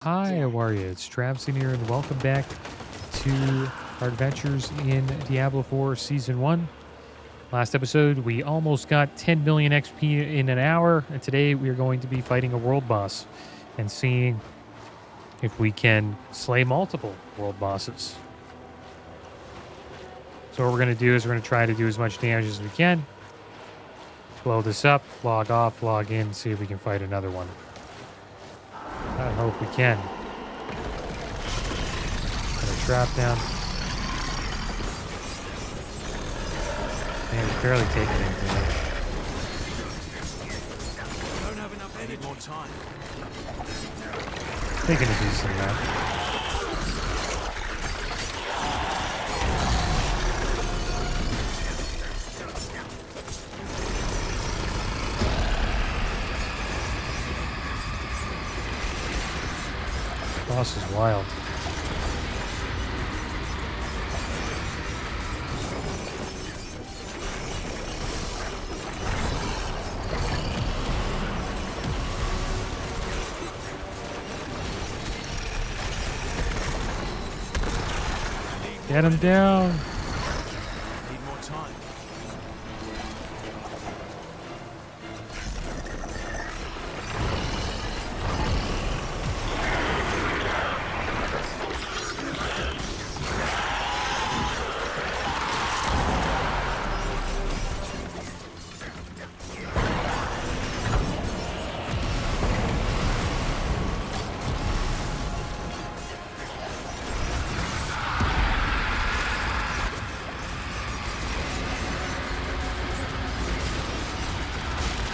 Hi, how are you? It's Travis in here, and welcome back to our adventures in Diablo 4 Season 1. Last episode, we almost got 10 million XP in an hour, and today we are going to be fighting a world boss and seeing if we can slay multiple world bosses. So what we're going to do is we're going to try to do as much damage as we can, blow this up, log off, log in, see if we can fight another one. I hope we can. Put a trap down. Man, he's barely taking any damage. Don't have enough energy. More time. Taking a decent amount. Boss is wild. Get him down. Need more time.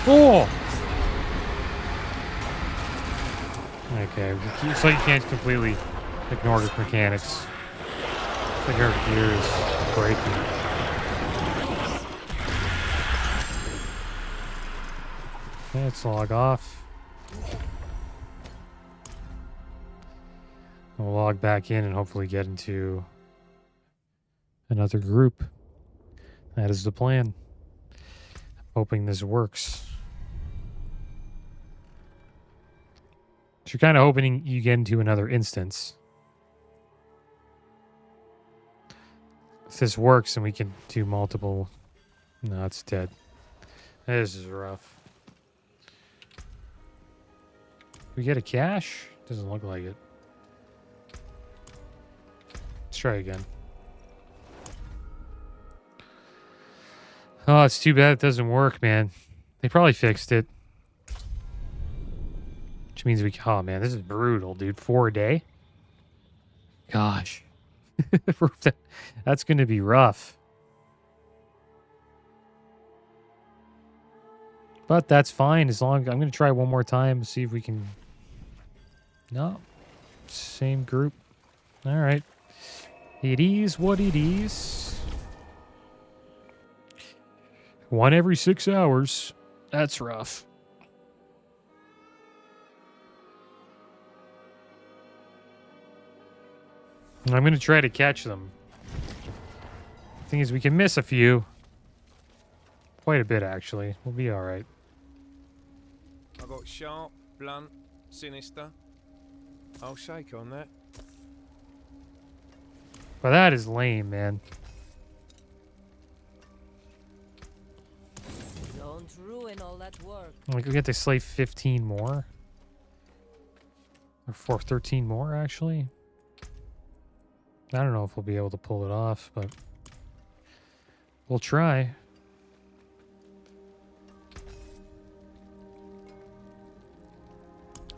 Oh! Okay, so you can't completely ignore the mechanics. It's like our gear is breaking. Okay, let's log off. We'll log back in and hopefully get into another group. That is the plan. Hoping this works. So you're kind of hoping you get into another instance. If this works and we can do multiple... No, it's dead. This is rough. We get a cache? Doesn't look like it. Let's try again. Oh, it's too bad it doesn't work, man. They probably fixed it. Which means we... Oh, man, this is brutal, dude. 4 a day? Gosh. That's going to be rough. But that's fine as long... I'm going to try one more time to see if we can... No. Same group. All right. It is what it is. 1 every 6 hours. That's rough. I'm going to try to catch them. Thing is, we can miss a few. Quite a bit, actually. We'll be all right. I got sharp, blunt, sinister. I'll shake on that. But that is lame, man. Don't ruin all that work. Like, we get to slay 15 more. Or 13 more, actually. I don't know if we'll be able to pull it off, but we'll try.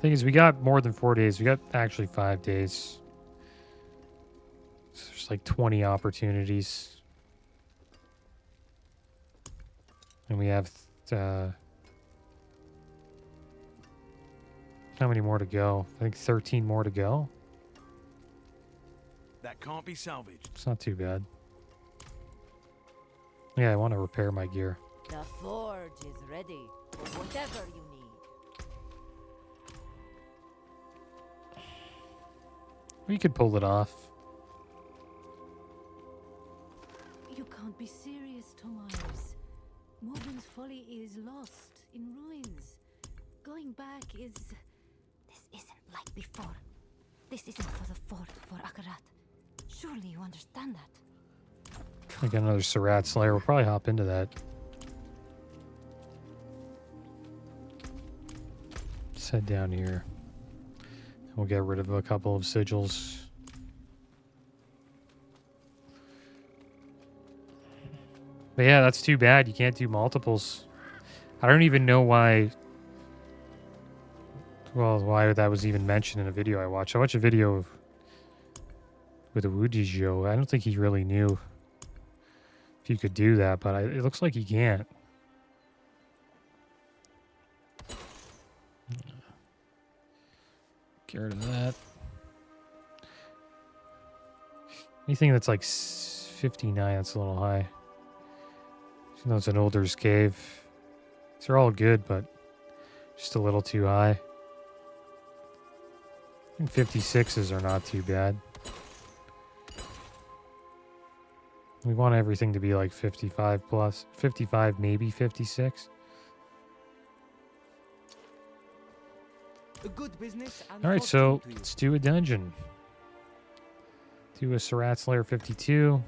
Thing is, we got more than 4 days. We got actually 5 days. So there's like 20 opportunities. And we have... how many more to go? I think 13 more to go. That can't be salvaged. It's not too bad. Yeah, I want to repair my gear. The forge is ready for whatever you need. We could pull it off. You can't be serious, Tomiles. Morgan's folly is lost in ruins. Going back is... This isn't like before. This isn't for the fort for Akarat. Surely you understand that. I got another Surratt Slayer. We'll probably hop into that. Let's head down here. We'll get rid of a couple of sigils. But yeah, that's too bad. You can't do multiples. I don't even know why. Well, why that was even mentioned in a video I watched. I watched a video with a Wujijo. I don't think he really knew if you could do that, but it looks like he can't. Get rid of that. Anything that's like 59, that's a little high. Even though it's an older's cave. These are all good, but just a little too high. I think 56s are not too bad. We want everything to be like 55 plus. 55, maybe 56. A good business and All right, so fortune to you. let's do a dungeon. Do a Surratt Slayer 52.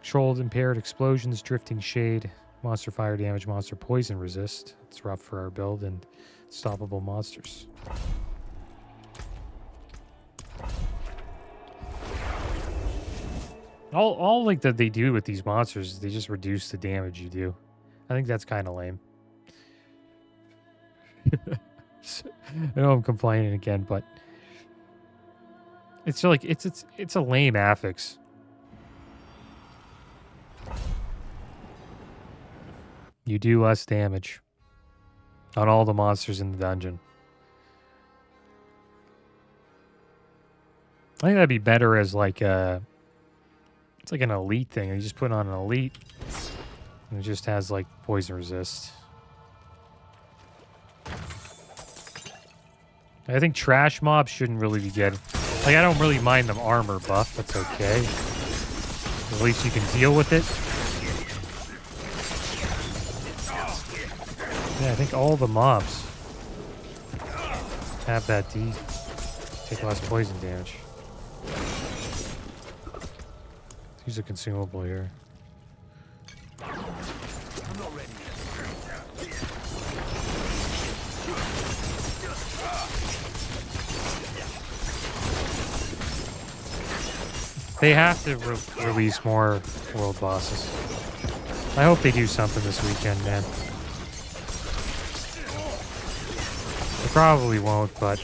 Controlled impaired explosions, drifting shade, monster fire damage, monster poison resist. It's rough for our build, and stoppable monsters. All like that they do with these monsters is they just reduce the damage you do. I think that's kind of lame. I know I'm complaining again, but it's like it's a lame affix. You do less damage on all the monsters in the dungeon. I think that'd be better as like a, it's like an elite thing. You just put on an elite and it just has like poison resist. I think trash mobs shouldn't really be good. Like, I don't really mind them armor buff. That's okay. At least you can deal with it. Yeah, I think all the mobs have that D. Take less poison damage. Use a consumable here. I'm not ready. They have to release more world bosses. I hope they do something this weekend, man. They probably won't, but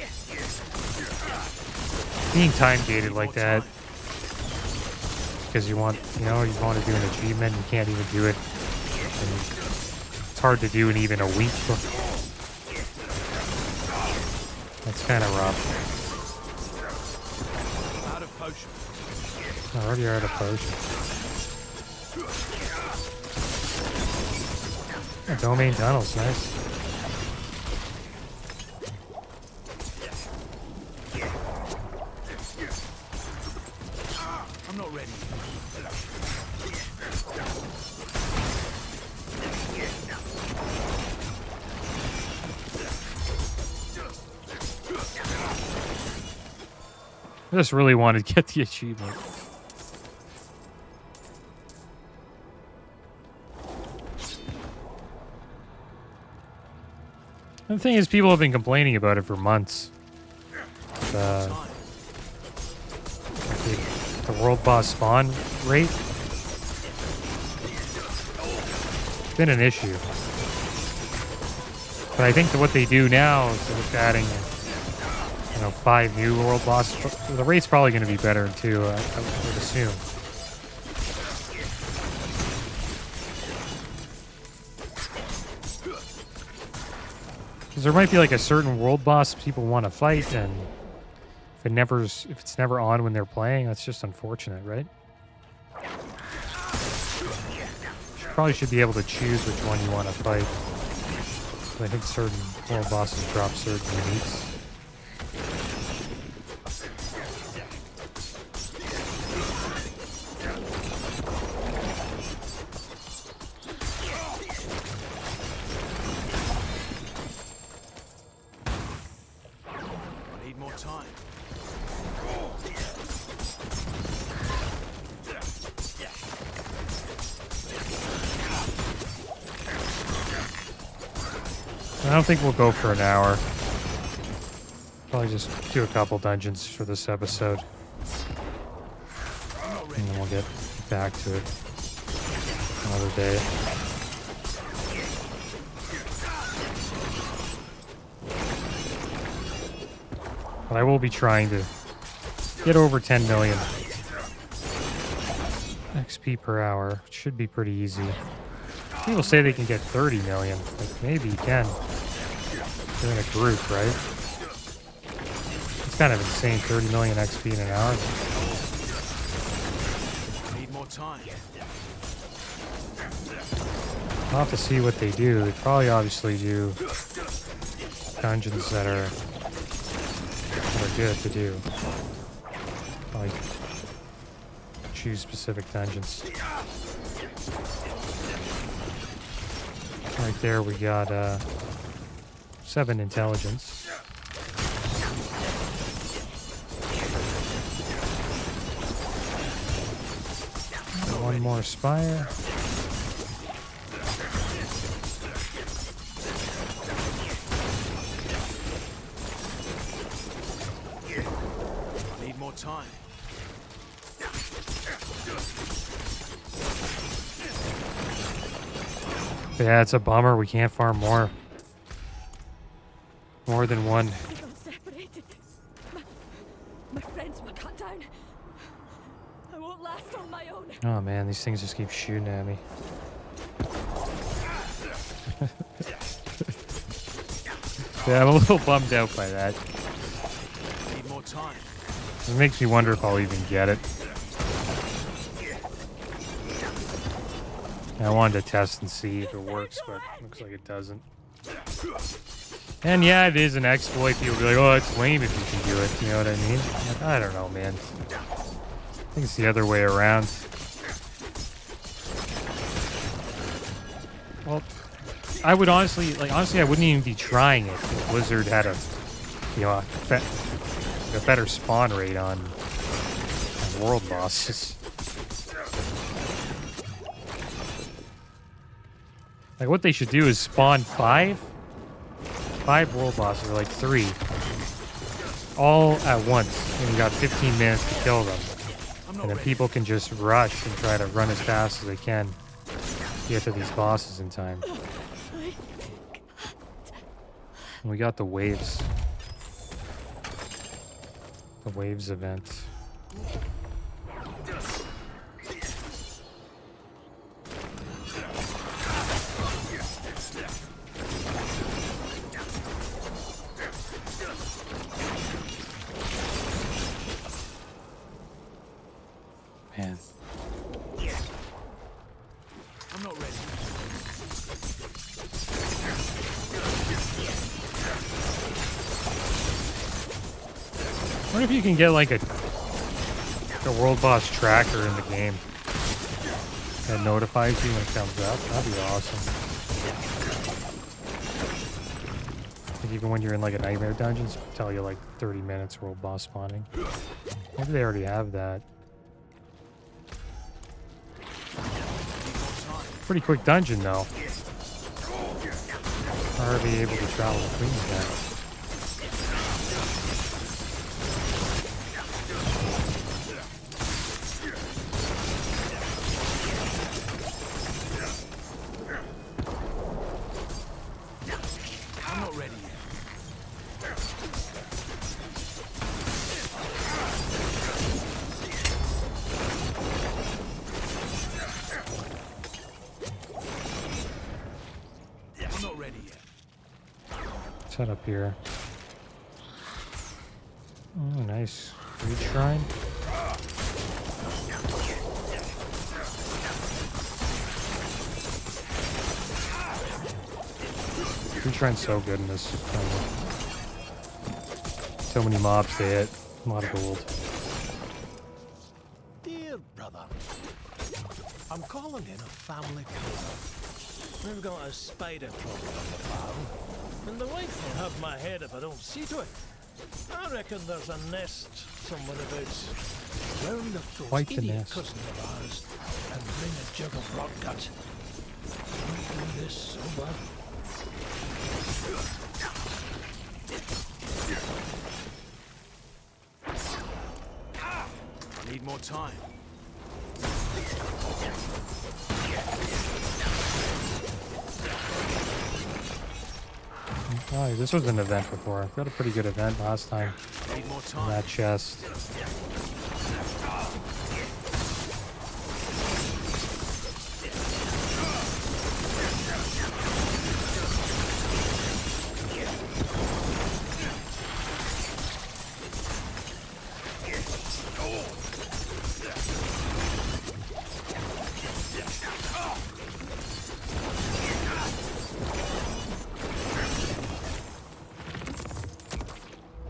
being time gated like that, because you want to do an achievement, you can't even do it. And it's hard to do in even a week. That's kind of rough. Out of potion. I already out of potion. Yeah, domain tunnels, nice. I'm not ready. I just really wanted to get the achievement. And the thing is, people have been complaining about it for months. The world boss spawn rate. It's been an issue. But I think that what they do now is they're just adding, 5 new world bosses. The rate's probably going to be better too, I would assume. Because there might be like a certain world boss people want to fight, and if it's never on when they're playing, that's just unfortunate, right? You probably should be able to choose which one you want to fight. I think certain world bosses drop certain uniques. I need more time. I don't think we'll go for an hour. Probably just do a couple dungeons for this episode. And then we'll get back to it another day. But I will be trying to get over 10 million XP per hour, which should be pretty easy. People say they can get 30 million. Like, maybe you can. They're in a group, right? It's kind of insane, 30 million XP in an hour. Need more time. I'll have to see what they do. They probably obviously do dungeons that are good to do. Like, choose specific dungeons. Right there we got 7 intelligence. One more spire. Need more time. Yeah, it's a bummer we can't farm more. More than one. We got separated. My friends were cut down. I won't last on my own. Oh man, these things just keep shooting at me. Yeah, I'm a little bummed out by that. Need more time. It makes me wonder if I'll even get it. I wanted to test and see if it works, but looks like it doesn't. And yeah, it is an exploit. People be like, oh, it's lame if you can do it. You know what I mean? Like, I don't know, man. I think it's the other way around. Well, I would honestly, I wouldn't even be trying it if Blizzard had a better spawn rate on world bosses. Like, what they should do is spawn 5 world bosses, or like 3, all at once, and you got 15 minutes to kill them. And then people can just rush and try to run as fast as they can to get to these bosses in time. And we got the waves. The waves event. Man. I'm not ready. I wonder if you can get like a world boss tracker in the game that notifies you when it comes up. That'd be awesome. Like even when you're in like a nightmare dungeons, it'll tell you like 30 minutes world boss spawning. Maybe they already have that. Pretty quick dungeon though. Are be able to travel between that? I'm not ready yet. I'm not ready yet. Set up here. Oh, nice. Reed shrine. Reed shrine's so good in this. So many mobs to hit. A lot of gold. Dear brother, I'm calling in a family funeral. We've got a spider problem on the farm, and the wife will have my head if I don't see to it. I reckon there's a nest somewhere abouts. Round up those Quite the idiot nest. cousins of ours and bring a jug of rot gut. Don't do this so bad. I need more time. Oh, this was an event before. I've got a pretty good event last time. I need more In time. that chest.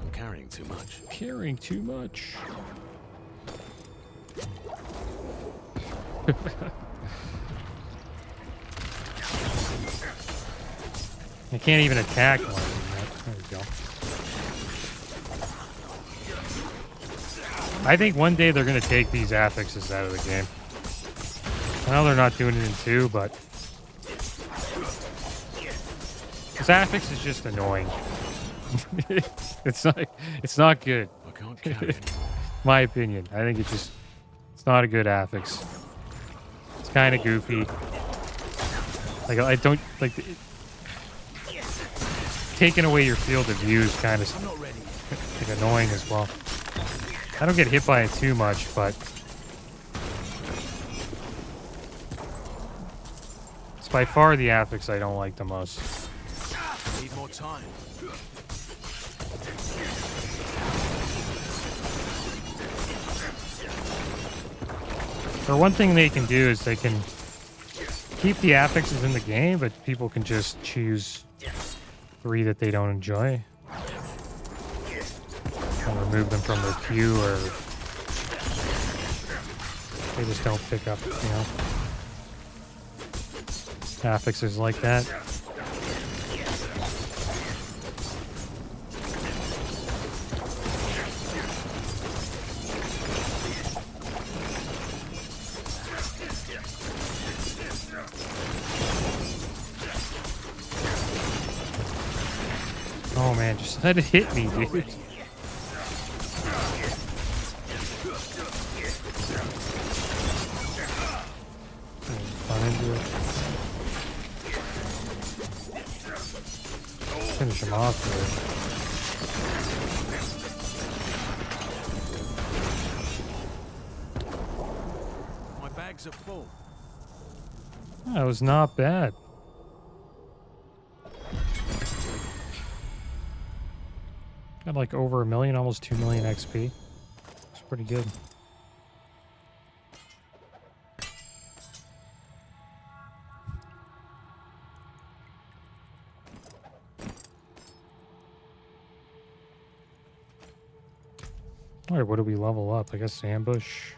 I'm carrying too much. Carrying too much. I can't even attack one of them. There we go. I think one day they're going to take these affixes out of the game. I know they're not doing it in 2, but this affix is just annoying. It's not good. I can't carry it. My opinion. I think it's not a good affix. It's kind of goofy. Like I don't like taking away your field of view is kind of I'm not ready yet. like annoying as well. I don't get hit by it too much, but it's by far the affix I don't like the most. I need more time. For one thing they can do is they can keep the affixes in the game, but people can just choose 3 that they don't enjoy. And remove them from their queue, or they just don't pick up, affixes like that. Oh man, just let it hit me, dude. Run into it. Finish him off here. My bags are full. That was not bad. Got like over 1 million, almost 2 million XP. It's pretty good. All right, what do we level up? I guess ambush.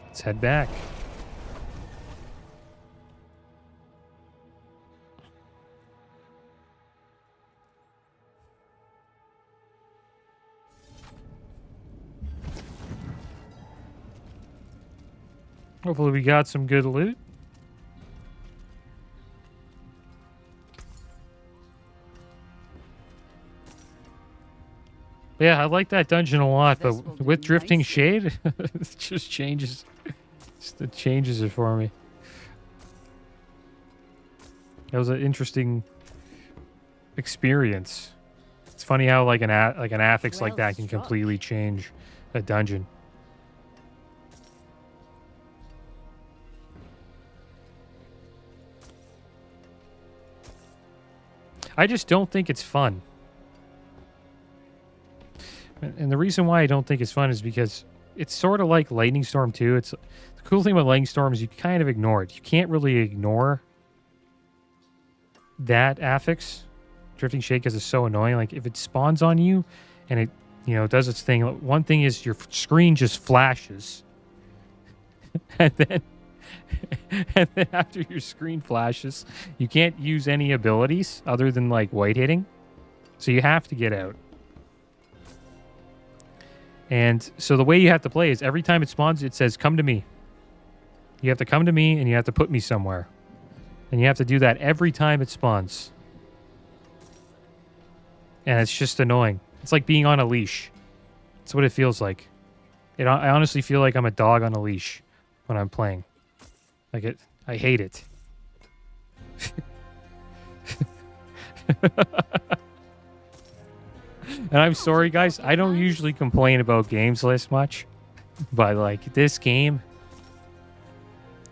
Let's head back. Hopefully we got some good loot. Yeah, I like that dungeon a lot, but This will do with Drifting nicely. Shade, it just changes. It changes it for me. That was an interesting experience. It's funny how like an affix like Well that can struck. completely change a dungeon. I just don't think it's fun. And the reason why I don't think it's fun is because it's sort of like Lightning Storm 2. It's the cool thing about Lightning Storm is you kind of ignore it. You can't really ignore that affix. Drifting Shade because it's so annoying. Like if it spawns on you and it, does its thing. One thing is your screen just flashes. and then after your screen flashes, you can't use any abilities other than like white hitting. So you have to get out. And so the way you have to play is every time it spawns, it says, come to me. You have to come to me and you have to put me somewhere. And you have to do that every time it spawns. And it's just annoying. It's like being on a leash. That's what it feels like. I honestly feel like I'm a dog on a leash when I'm playing. I hate it. And I'm sorry, guys. I don't usually complain about games this much. But, like, this game...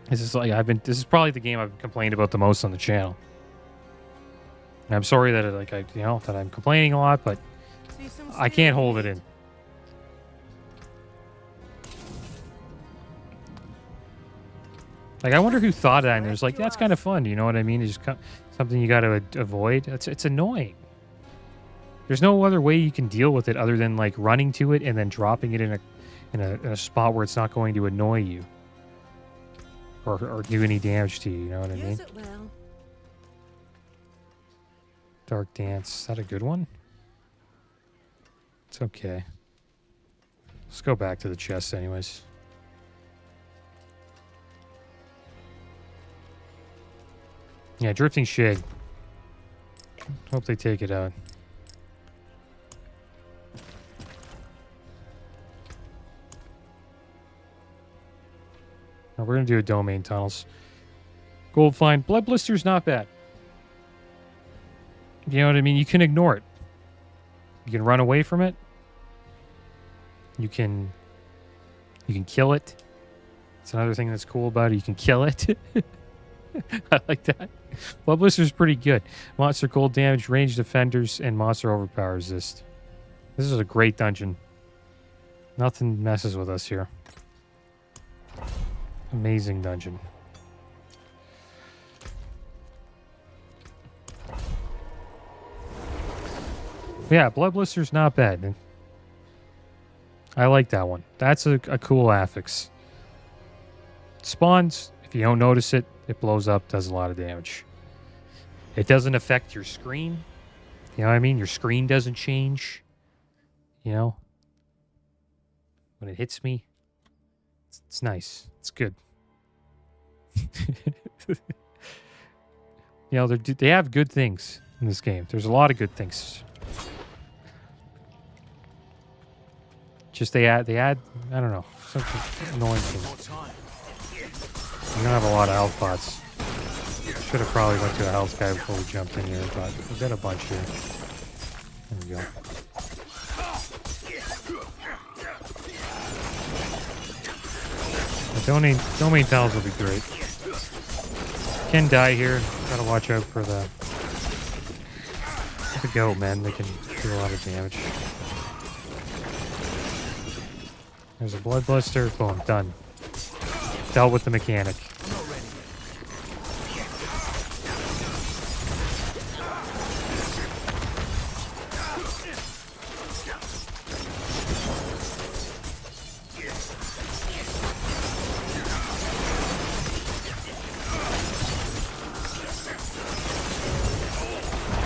This is probably the game I've complained about the most on the channel. And I'm sorry that that I'm complaining a lot, but I can't hold it in. Like, I wonder who thought of that, and it was like, that's kind of fun, you know what I mean? It's just something you got to avoid. It's annoying. There's no other way you can deal with it other than, like, running to it and then dropping it in a spot where it's not going to annoy you. Or do any damage to you, you know what I mean? Yes, it will. Dark Dance. Is that a good one? It's okay. Let's go back to the chest anyways. Yeah, Drifting Shade. Hope they take it out. Now we're going to do a domain tunnels. Gold find. Blood Blister's not bad. You know what I mean? You can ignore it. You can run away from it. You can kill it. It's another thing that's cool about it. You can kill it. I like that. Blood Blister's pretty good. Monster cold damage, ranged defenders, and monster overpower resist. This is a great dungeon. Nothing messes with us here. Amazing dungeon. Yeah, Blood Blister's not bad. I like that one. That's a cool affix. Spawns, if you don't notice it, it blows up, does a lot of damage. It doesn't affect your screen. You know what I mean? Your screen doesn't change. You know? When it hits me, it's nice. It's good. You know, they have good things in this game. There's a lot of good things. Just they add, I don't know, something annoying things. We don't have a lot of health pots. Should have probably went to a health guy before we jumped in here, but we've got a bunch here. There we go. Domain tunnels will be great. Can die here. Gotta watch out for the goat, man. They can do a lot of damage. There's a Blood Blister. Boom, done. Dealt with the mechanic.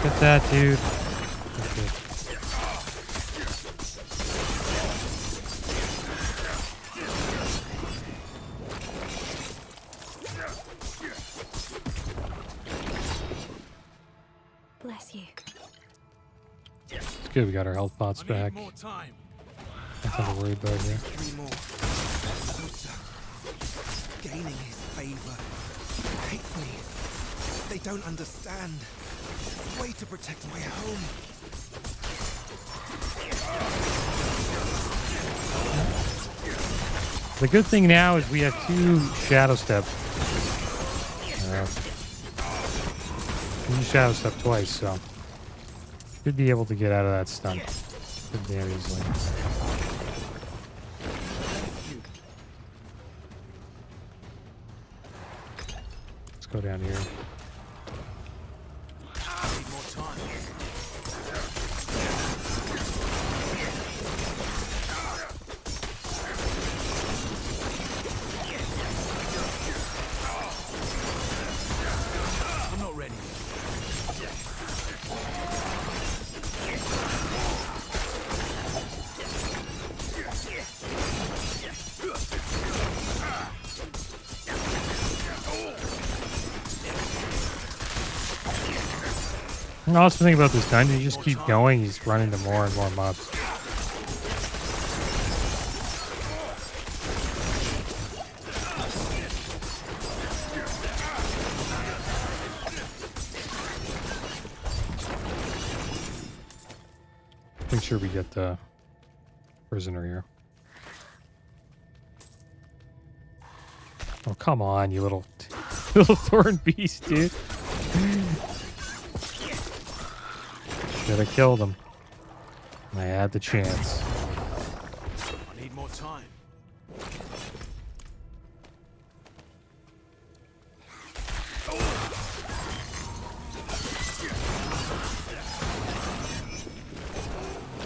Get that, dude. Okay. Bless you. It's good we got our health pots back. More time. Nothing to worry about here. 3 more. Closer. Gaining his favor. Hates me. They don't understand. Way to protect my home. The good thing now is we have 2 Shadow Step. We use Shadow Step twice, so should be able to get out of that stun pretty damn easily. Let's go down here. Need more time. I'm not ready. And the awesome thing about this dungeon, you just keep going, you just run into more and more mobs. Make sure we get the prisoner here. Oh, come on, you little thorn beast, dude. Should have killed him. I had the chance. I need more time.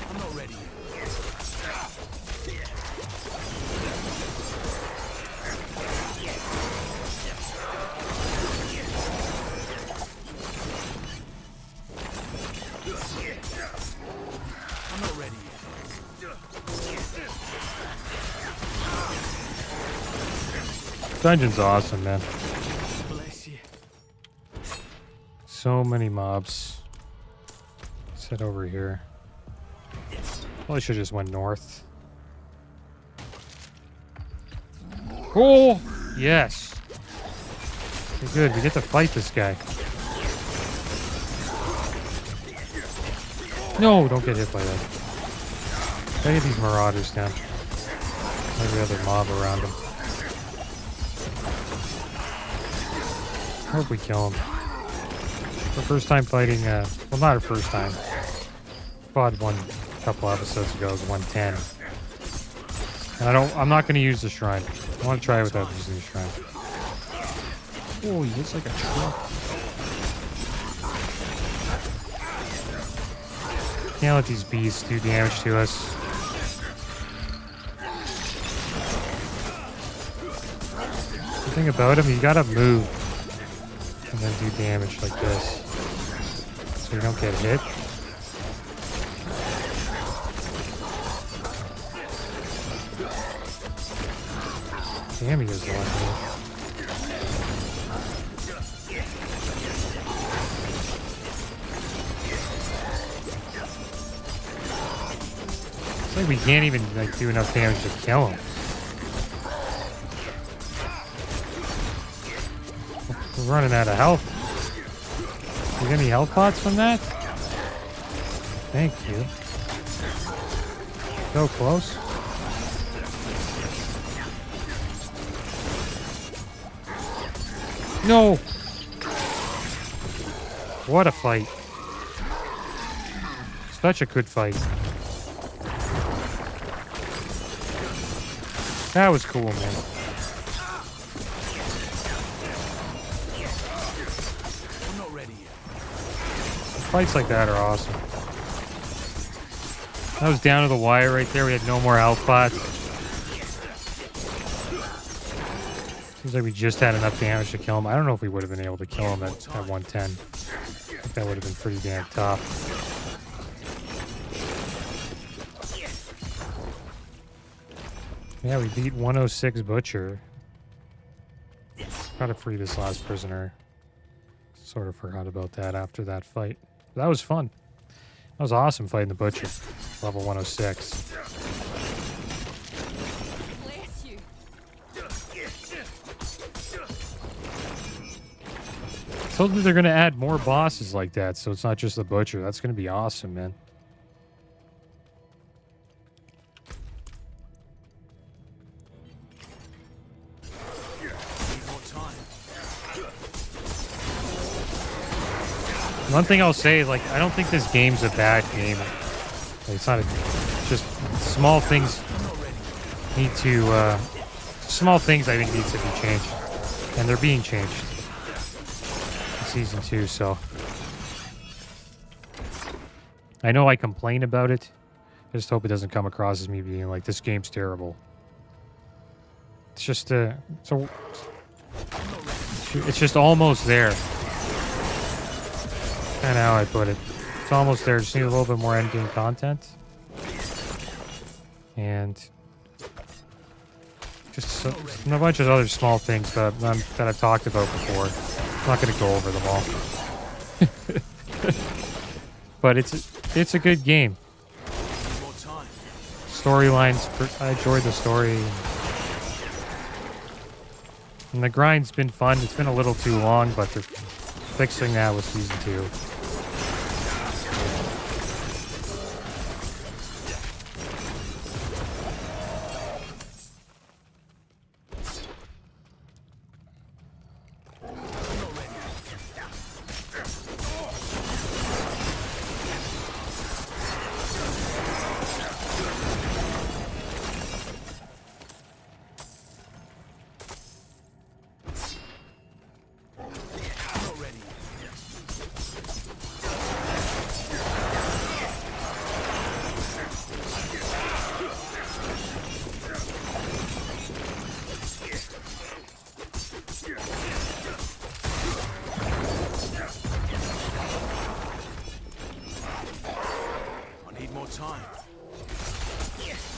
I'm not ready yet. I'm not ready yet. Dungeon's awesome, man. Bless you. So many mobs. Let's head over here. Probably should just went north. Oh, yes. Okay, good. We get to fight this guy. No, don't get hit by that. Gotta get these marauders down. Every other mob around him. I hope we kill him. Our first time fighting, well, not our first time. Fought one a couple episodes ago, it was 110. And I'm not going to use the shrine. I want to try it without using the shrine. Oh, he looks like a truck. Can't let these beasts do damage to us. The thing about him, you gotta move and then do damage like this, so you don't get hit. Damn, he is lucky. It's like we can't even like do enough damage to kill him. We're running out of health. You get any health pots from that? Thank you. So close. No! What a fight. Such a good fight. That was cool, man. I'm not ready yet. Fights like that are awesome. That was down to the wire right there. We had no more health pots. Seems like we just had enough damage to kill him. I don't know if we would have been able to kill him at 110. I think that would have been pretty damn tough. Yeah, we beat 106 Butcher. Gotta free this last prisoner. Sort of forgot about that after that fight. But that was fun. That was awesome fighting the Butcher. Level 106. Bless you. Told me they're gonna add more bosses like that, so it's not just the Butcher. That's gonna be awesome, man. Need more time. One thing I'll say is, like, I don't think this game's a bad game. Like, it's not just small things need to, small things I think need to be changed. And they're being changed in Season 2, so. I know I complain about it. I just hope it doesn't come across as me being like, this game's terrible. It's just, so it's just almost there. Kind of how I put it. It's almost there. Just need a little bit more endgame content. And just a bunch of other small things that I've talked about before. I'm not going to go over them all. but it's a good game. Need more time. Storylines, I enjoyed the story. And the grind's been fun. It's been a little too long, but they're fixing that with season 2. I'm not ready yet. I need more time.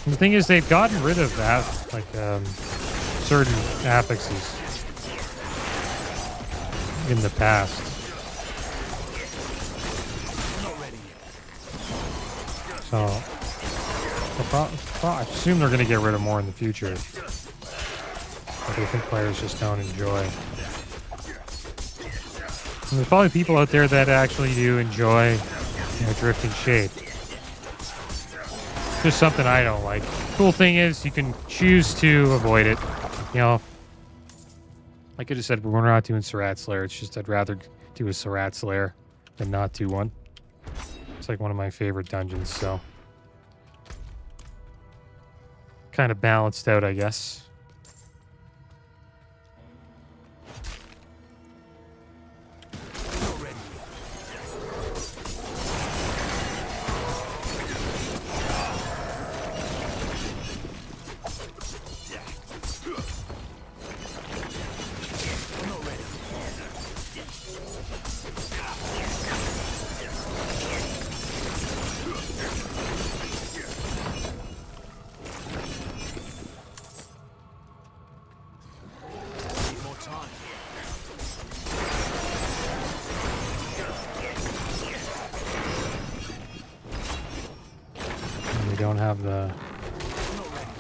The thing is, they've gotten rid of that, like, certain affixes in the past. I'm not ready yet. So, I assume they're going to get rid of more in the future. But I think players just don't enjoy. And there's probably people out there that actually do enjoy, you know, drifting shape. Just something I don't like. Cool thing is, you can choose to avoid it. You know, I could have said we're not doing Surratt's Lair. It's just I'd rather do a Surratt's Lair than not do one. It's like one of my favorite dungeons, so kind of balanced out, I guess. I'm not ready yet. I'm not ready. Need more time. And we don't have the... I'm not ready.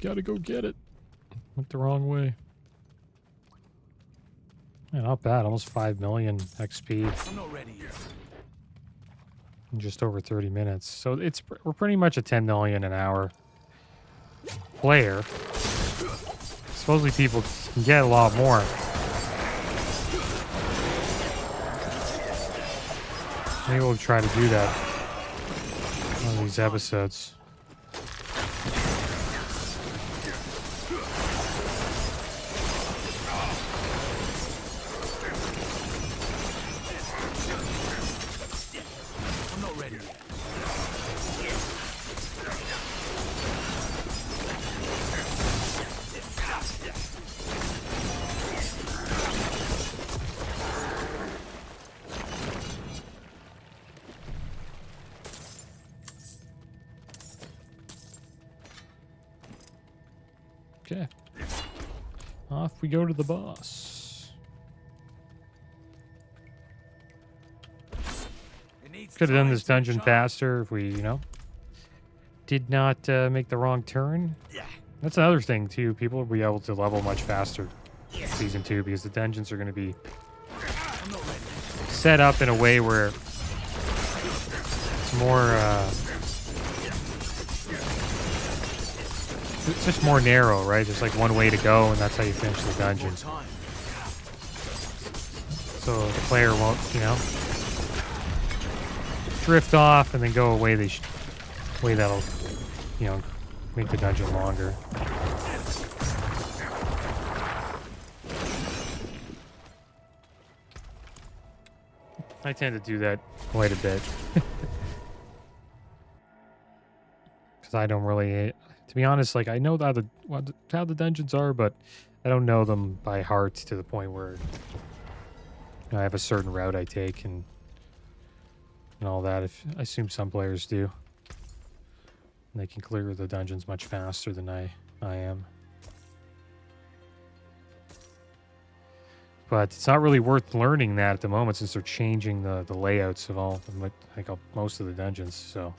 Gotta go get it. Went the wrong way. Yeah, not bad. Almost 5 million XP I'm not ready yet. in just over 30 minutes. So we're pretty much a 10 million an hour player. Supposedly people can get a lot more. Maybe we'll try to do that on these episodes. I'm not ready yet. Okay. Off we go to the boss. It needs Could have done time this to dungeon shine. faster if we, you know, did not make the wrong turn. Yeah. That's another thing, too. People will be able to level much faster in Season 2 because the dungeons are going to be I'm not ready. set up in a way where it's more, it's just more narrow, right? There's like one way to go, and that's how you finish the dungeon. More time. So the player won't, you know, drift off and then go a way way that'll, you know, make the dungeon longer. I tend to do that quite a bit. Because I don't really, to be honest, like I know how the dungeons are, but I don't know them by heart to the point where, you know, I have a certain route I take and all that. I assume some players do. And they can clear the dungeons much faster than I am. But it's not really worth learning that at the moment since they're changing the layouts of all, like most of the dungeons. So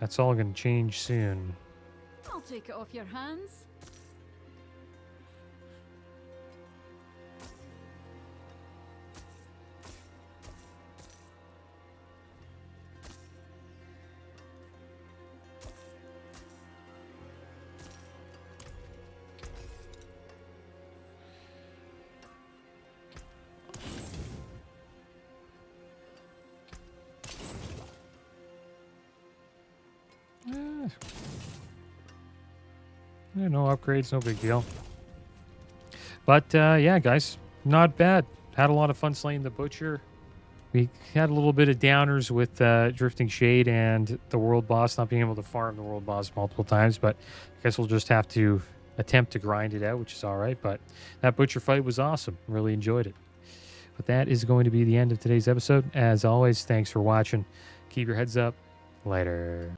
that's all going to change soon. I'll take it off your hands. Yeah, no upgrades, no big deal. But yeah, guys, not bad. Had a lot of fun slaying the butcher. We had a little bit of downers with Drifting Shade and the world boss, not being able to farm the world boss multiple times, but I guess we'll just have to attempt to grind it out, which is all right. But that butcher fight was awesome. Really enjoyed it. But that is going to be the end of today's episode. As always, thanks for watching. Keep your heads up. Later.